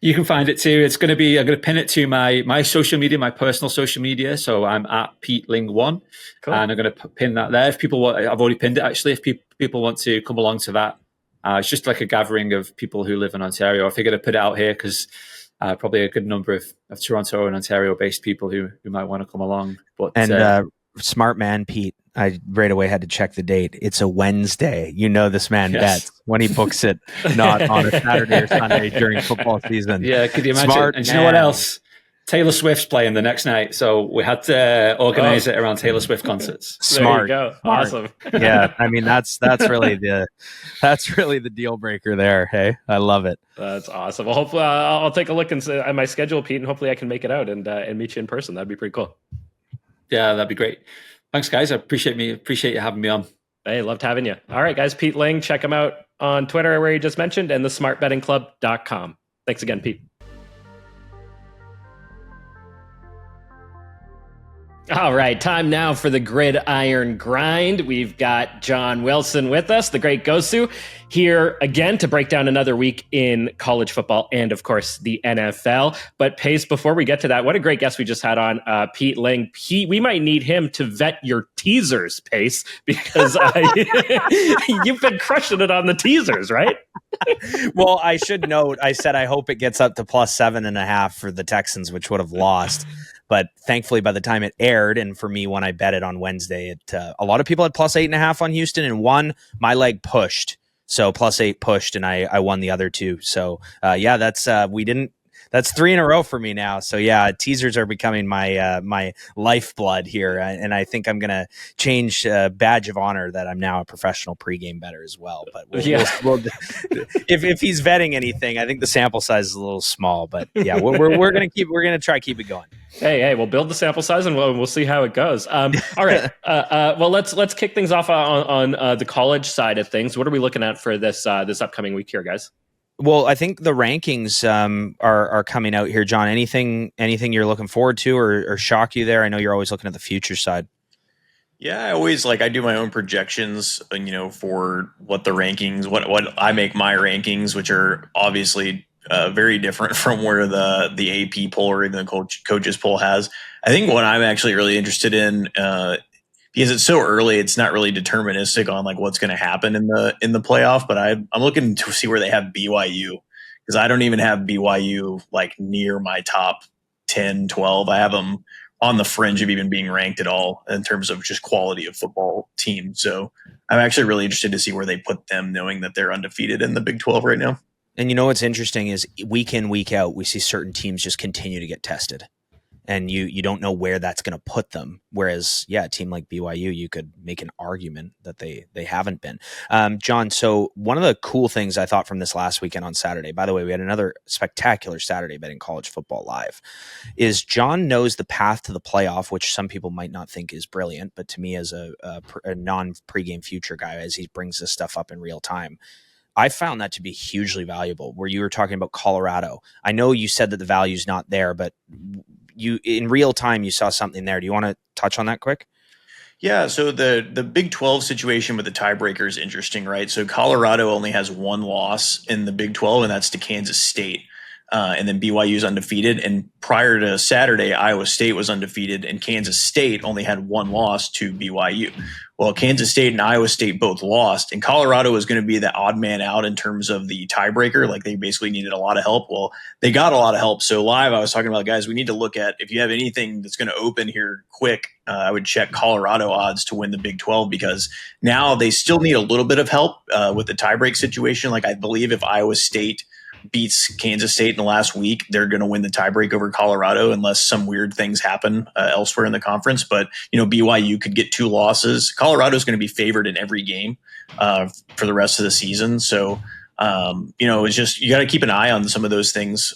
you can find it too. I'm going to pin it to my social media, my personal social media. So I'm at Pete Ling 1, cool. And I'm going to pin that there. If people want, I've already pinned it actually. If people want to come along to that, it's just like a gathering of people who live in Ontario. I figured I'd put it out here because probably a good number of Toronto and Ontario-based people who might want to come along. But smart man, Pete. I right away had to check the date. It's a Wednesday. This man bets when he books it, not on a Saturday or Sunday during football season. Yeah, could you imagine? Smart and you know what else? Taylor Swift's playing the next night, so we had to organize it around Taylor Swift concerts. Smart, there you go. Smart. Awesome. Yeah, I mean that's really the deal breaker there. Hey, I love it. That's awesome. Well, hopefully I'll take a look at my schedule, Pete, and hopefully I can make it out and meet you in person. That'd be pretty cool. Yeah, that'd be great. Thanks, guys. I appreciate you having me on. Hey, loved having you. All right, guys. Pete Ling, check him out on Twitter where you just mentioned, and the smartbettingclub.com. Thanks again, Pete. All right, time now for the Gridiron Grind. We've got John Wilson with us, the great Gosu, here again to break down another week in college football and, of course, the NFL. But Pace, before we get to that, what a great guest we just had on, Pete Ling. Pete, we might need him to vet your teasers, Pace, because you've been crushing it on the teasers, right? Well, I should note, I said I hope it gets up to plus 7.5 for the Texans, which would have lost. But thankfully, by the time it aired, and for me, when I bet it on Wednesday, a lot of people had plus 8.5 on Houston, and my leg pushed. So plus 8 pushed, and I won the other two. So that's 3 in a row for me now. So yeah, teasers are becoming my lifeblood here, and I think I'm gonna change badge of honor that I'm now a professional pregame bettor as well. But if he's vetting anything, I think the sample size is a little small. But yeah, we're gonna try keep it going. Hey, we'll build the sample size and we'll see how it goes. All right. Well, let's kick things off on the college side of things. What are we looking at for this upcoming week here, guys? Well, I think the rankings are coming out here, John. Anything you're looking forward to or shock you there? I know you're always looking at the future side. Yeah, I always I do my own projections, for what the rankings, what I make my rankings, which are obviously very different from where the AP poll or even the coaches poll has. I think what I'm actually really interested in, because it's so early, it's not really deterministic on what's going to happen in the playoff. But I'm looking to see where they have BYU, because I don't even have BYU near my top 10, 12. I have them on the fringe of even being ranked at all in terms of just quality of football team. So I'm actually really interested to see where they put them, knowing that they're undefeated in the Big 12 right now. And you know what's interesting is week in, week out, we see certain teams just continue to get tested. And you don't know where that's going to put them. Whereas, yeah, a team like BYU, you could make an argument that they haven't been. John, so one of the cool things I thought from this last weekend on Saturday, by the way, we had another spectacular Saturday betting college football live, is John knows the path to the playoff, which some people might not think is brilliant, but to me as a non-pregame future guy, as he brings this stuff up in real time, I found that to be hugely valuable. Where you were talking about Colorado, I know you said that the value's not there, but you in real time you saw something there. Do you want to touch on that quick? Yeah, so the Big 12 situation with the tiebreaker is interesting, right? So Colorado only has one loss in the Big 12, and that's to Kansas State. And then BYU is undefeated. And prior to Saturday, Iowa State was undefeated, and Kansas State only had one loss to BYU. Well, Kansas State and Iowa State both lost, and Colorado was going to be the odd man out in terms of the tiebreaker. Like, they basically needed a lot of help. Well, they got a lot of help. So live, I was talking about, guys, we need to look at, if you have anything that's going to open here quick, I would check Colorado odds to win the Big 12, because now they still need a little bit of help with the tiebreak situation. Like, I believe if Iowa State beats Kansas State in the last week, they're going to win the tiebreak over Colorado unless some weird things happen elsewhere in the conference. But, BYU could get two losses. Colorado is going to be favored in every game for the rest of the season. So, it's just, you got to keep an eye on some of those things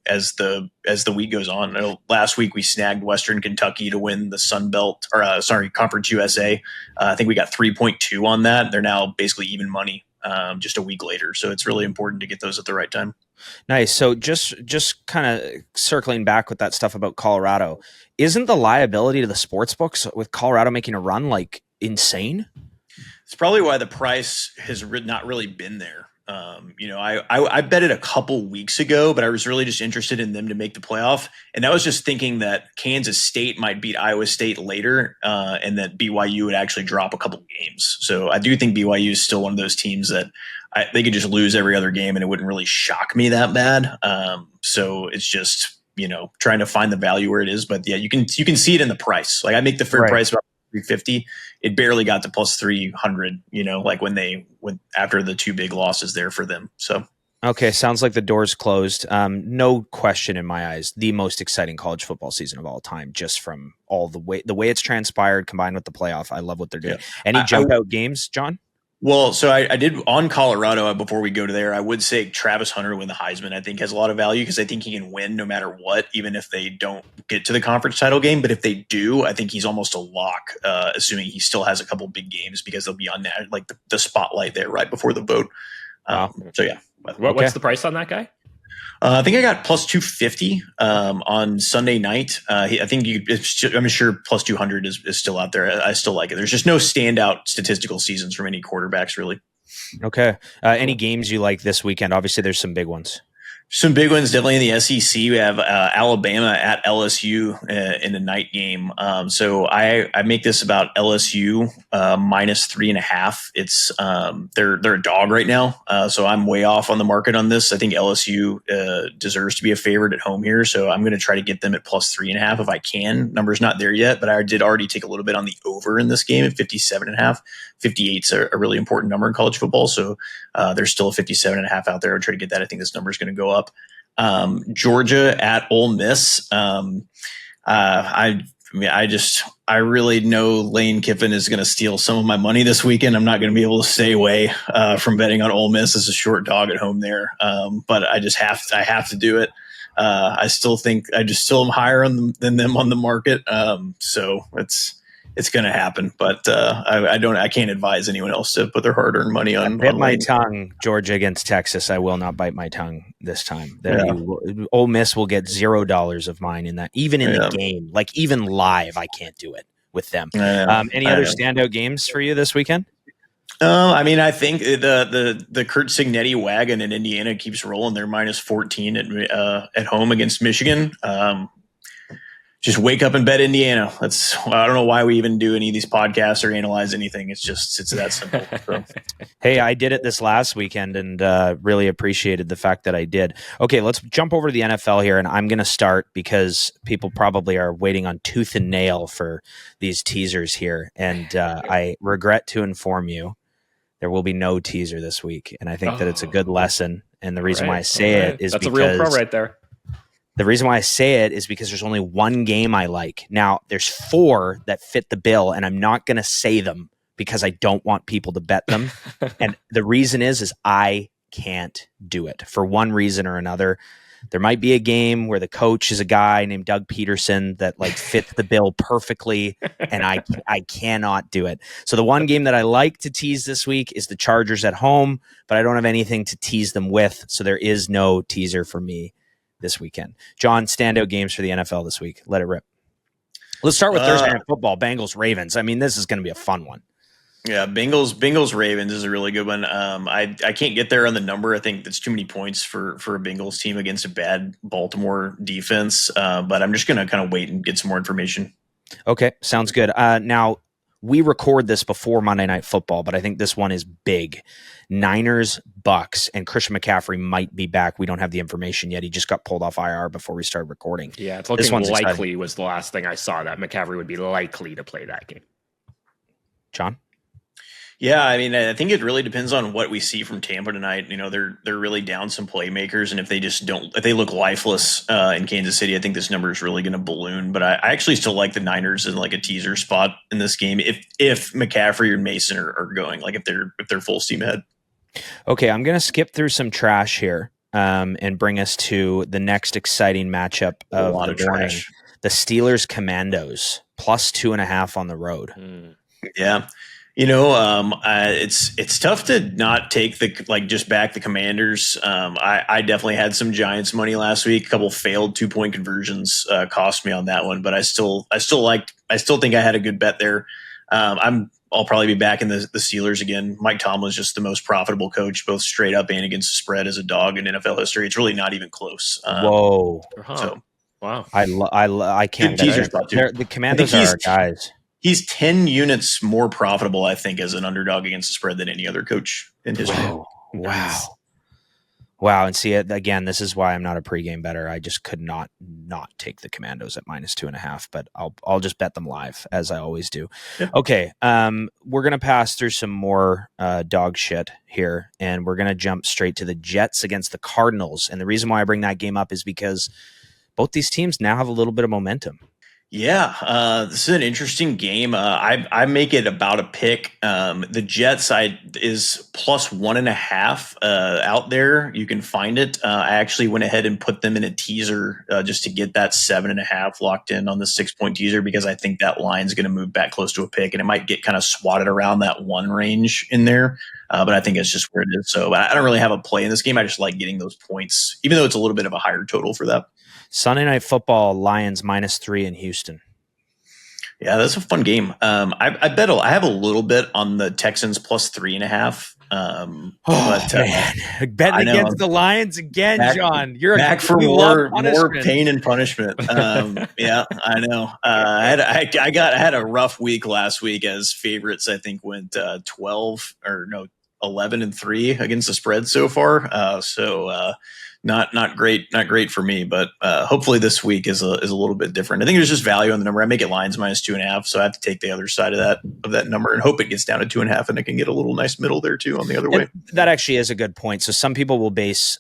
as the week goes on. I know last week we snagged Western Kentucky to win the Sun Belt, Conference USA. I think we got 3.2 on that. They're now basically even money just a week later. So it's really important to get those at the right time. Nice. So just kind of circling back with that stuff about Colorado, isn't the liability to the sports books with Colorado making a run like insane? It's probably why the price has not really been there. I bet it a couple weeks ago, but I was really just interested in them to make the playoff. And I was just thinking that Kansas State might beat Iowa State later, and that BYU would actually drop a couple games. So I do think BYU is still one of those teams that they could just lose every other game and it wouldn't really shock me that bad. So it's just, trying to find the value where it is. But yeah, you can see it in the price. Like, I make the fair price about 350. It barely got to plus 300, like when after the two big losses there for them. So, okay. Sounds like the door's closed. No question in my eyes, the most exciting college football season of all time, just from all the way it's transpired combined with the playoff. I love what they're doing. Yeah. Any jump out games, John? Well, so I did on Colorado before we go to there. I would say Travis Hunter to win the Heisman, I think, has a lot of value, because I think he can win no matter what, even if they don't get to the conference title game. But if they do, I think he's almost a lock, assuming he still has a couple big games, because they'll be on that, like the spotlight there right before the vote. So yeah. What's the price on that guy? I think I got plus 250 on Sunday night. I'm sure plus 200 is still out there. I still like it. There's just no standout statistical seasons from any quarterbacks, really. Okay. Any games you like this weekend? Obviously, there's some big ones. Some big ones, definitely in the SEC. We have Alabama at LSU in a night game. So I make this about LSU minus 3.5. It's they're a dog right now, so I'm way off on the market on this. I think LSU deserves to be a favorite at home here, so I'm going to try to get them at plus 3.5 if I can. Number's not there yet, but I did already take a little bit on the over in this game at 57.5. 58's a really important number in college football, so there's still a 57.5 out there. I'll try to get that. I think this number is going to go up. Georgia at Ole Miss. I really know Lane Kiffin is going to steal some of my money this weekend. I'm not going to be able to stay away from betting on Ole Miss as a short dog at home there. But I have to do it. I still am higher than them on the market. So it's going to happen, but I can't advise anyone else to put their hard-earned money on. Bit my tongue, Georgia against Texas. I will not bite my tongue this time. Ole Miss will get $0 of mine in that, even in the game, like even live. I can't do it with them. Any other standout games for you this weekend? I think the Kurt Signetti wagon in Indiana keeps rolling. They're minus 14 at home against Michigan. Just wake up and bet Indiana. I don't know why we even do any of these podcasts or analyze anything. It's that simple. So. Hey, I did it this last weekend and really appreciated the fact that I did. Okay, let's jump over to the NFL here, and I'm going to start because people probably are waiting on tooth and nail for these teasers here. And I regret to inform you there will be no teaser this week. And I think that it's a good lesson And the reason why I say it is that's because a real pro right there. the reason why I say it is because there's only one game I like. Now, there's 4 that fit the bill, and I'm not going to say them because I don't want people to bet them. And the reason is I can't do it for one reason or another. There might be a game where the coach is a guy named Doug Peterson that like fits the bill perfectly, and I cannot do it. So the one game that I like to tease this week is the Chargers at home, but I don't have anything to tease them with, so there is no teaser for me this weekend. John, standout games for the NFL this week. Let it rip. Let's start with Thursday Night Football, Bengals Ravens. I mean, this is going to be a fun one. Yeah, Bengals Ravens is a really good one. I can't get there on the number. I think that's too many points for a Bengals team against a bad Baltimore defense. But I'm just going to kind of wait and get some more information. Okay, sounds good. Now, we record this before Monday Night Football, but I think this one is big. Niners, Bucks, and Christian McCaffrey might be back. We don't have the information yet. He just got pulled off IR before we started recording. Yeah, it's looking likely exciting. Was the last thing I saw that McCaffrey would be likely to play that game. John? Yeah, I mean, I think it really depends on what we see from Tampa tonight. You know, they're really down some playmakers, and if they look lifeless in Kansas City, I think this number is really going to balloon. But I actually still like the Niners in like a teaser spot in this game if McCaffrey or Mason are going, like if they're full steam ahead. Okay, I'm going to skip through some trash here and bring us to the next exciting matchup of the morning. The Steelers Commandos plus 2.5 on the road. Yeah. You know, it's tough to not take just back the Commanders. I definitely had some Giants money last week. A couple failed 2-point conversions cost me on that one, but I still think I had a good bet there. I'll probably be back in the Steelers again. Mike Tomlin's just the most profitable coach, both straight up and against the spread as a dog in NFL history. It's really not even close. Whoa! So wow, I can't. The Commandos are our guys. He's 10 units more profitable, I think, as an underdog against the spread than any other coach in history. Wow. And see, again, this is why I'm not a pregame bettor. I just could not take the Commandos at minus 2.5, but I'll just bet them live, as I always do. Yeah. Okay, we're going to pass through some more dog shit here, and we're going to jump straight to the Jets against the Cardinals. And the reason why I bring that game up is because both these teams now have a little bit of momentum. Yeah, this is an interesting game. I make it about a pick. The Jets side is plus 1.5 out there. You can find it. I actually went ahead and put them in a teaser just to get that 7.5 locked in on the 6-point teaser because I think that line's going to move back close to a pick and it might get kind of swatted around that 1 range in there. But I think it's just where it is. So I don't really have a play in this game. I just like getting those points, even though it's a little bit of a higher total for that. Sunday Night Football, Lions -3 in Houston. Yeah, that's a fun game. I bet I have a little bit on the Texans plus 3.5. Man, betting against the Lions again, John. You're back for more pain and punishment. Yeah, I know. I had a rough week last week as favorites. I think went 11-3 against the spread so far. Not great for me, but hopefully this week is a little bit different. I think there's just value on the number. I make it Lions -2.5, so I have to take the other side of that number and hope it gets down to 2.5, and I can get a little nice middle there too on the other way. That actually is a good point. So some people will base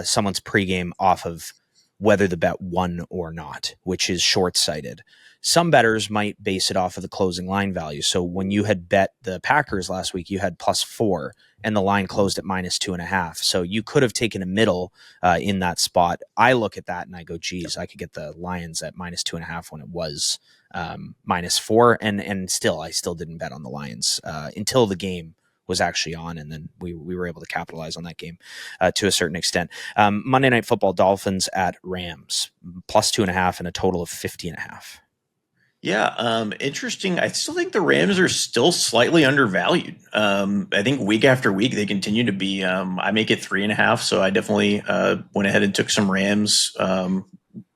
someone's pregame off of whether the bet won or not, which is short-sighted. Some bettors might base it off of the closing line value. So when you had bet the Packers last week, you had +4 and the line closed at -2.5. So you could have taken a middle in that spot. I look at that and I go, geez, I could get the Lions at -2.5 when it was -4. And I still didn't bet on the Lions until the game was actually on. And then we were able to capitalize on that game to a certain extent. Monday Night Football, Dolphins at Rams, +2.5 and a total of 50.5. Yeah, interesting. I still think the Rams are still slightly undervalued. I think week after week they continue to be. I make it 3.5, so I definitely went ahead and took some Rams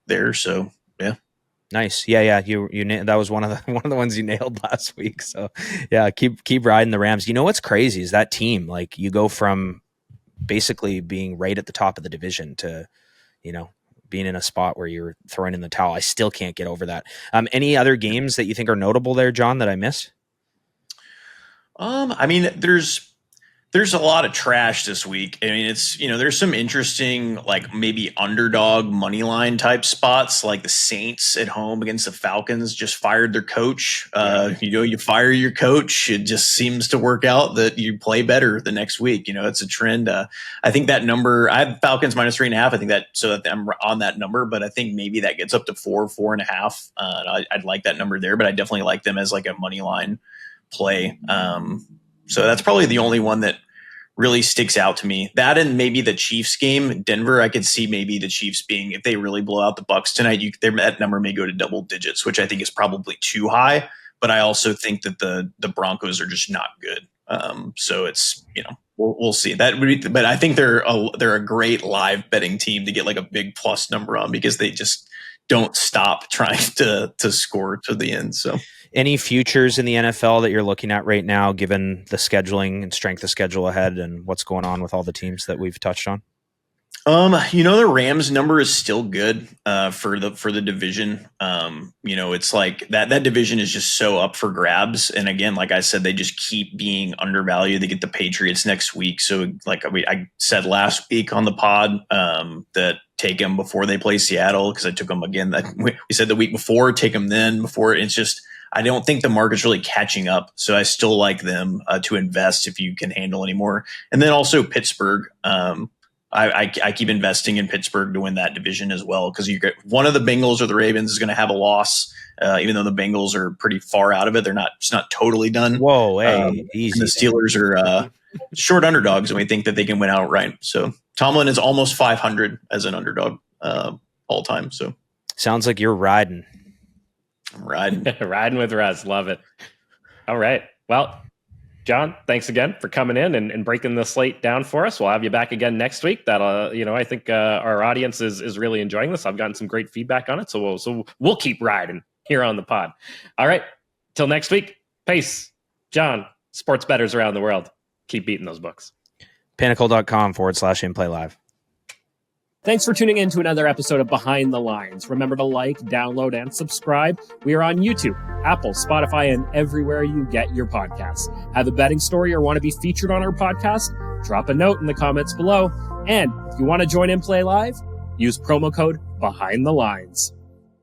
there. So yeah, nice. Yeah. You that was one of the ones you nailed last week. So yeah, keep riding the Rams. You know what's crazy is that team. Like you go from basically being right at the top of the division to, being in a spot where you're throwing in the towel. I still can't get over that. Any other games that you think are notable there, John, that I missed? I mean, there's There's a lot of trash this week. I mean, it's, there's some interesting, like maybe underdog money line type spots, like the Saints at home against the Falcons just fired their coach. You fire your coach. It just seems to work out that you play better the next week. It's a trend. I think that number, I have Falcons -3.5. I think that I'm on that number, but I think maybe that gets up to 4.5. I'd like that number there, but I definitely like them as like a money line play. So that's probably the only one that really sticks out to me. That and maybe the Chiefs game, Denver. I could see maybe the Chiefs being, if they really blow out the Bucs tonight, that number may go to double digits, which I think is probably too high. But I also think that the Broncos are just not good. So it's, we'll see. But I think they're a great live betting team to get like a big plus number on, because they just don't stop trying to score to the end. So. Any futures in the NFL that you're looking at right now, given the scheduling and strength of schedule ahead and what's going on with all the teams that we've touched on? The Rams number is still good for the division. It's like that division is just so up for grabs. And again, like I said, they just keep being undervalued. They get the Patriots next week. So like I said last week on the pod, that take them before they play Seattle, because I took them again. We said the week before, take them then before. It's just, I don't think the market's really catching up. So I still like them to invest if you can handle any more. And then also Pittsburgh. I keep investing in Pittsburgh to win that division as well, because you get one of the Bengals or the Ravens is going to have a loss, even though the Bengals are pretty far out of it. They're not totally done. Whoa, hey, easy. The Steelers are short underdogs, and we think that they can win outright. So Tomlin is almost 500 as an underdog all time. So sounds like you're riding. I'm riding. Riding with Russ. Love it. All right. Well, John, thanks again for coming in and breaking the slate down for us. We'll have you back again next week. I think our audience is really enjoying this. I've gotten some great feedback on it. So we'll keep riding here on the pod. All right. Till next week. Peace. John, sports bettors around the world, keep beating those books. Pinnacle.com/InPlayLive. Thanks for tuning in to another episode of Behind the Lines. Remember to like, download, and subscribe. We are on YouTube, Apple, Spotify, and everywhere you get your podcasts. Have a betting story or want to be featured on our podcast? Drop a note in the comments below. And if you want to join In Play Live, use promo code Behind the Lines.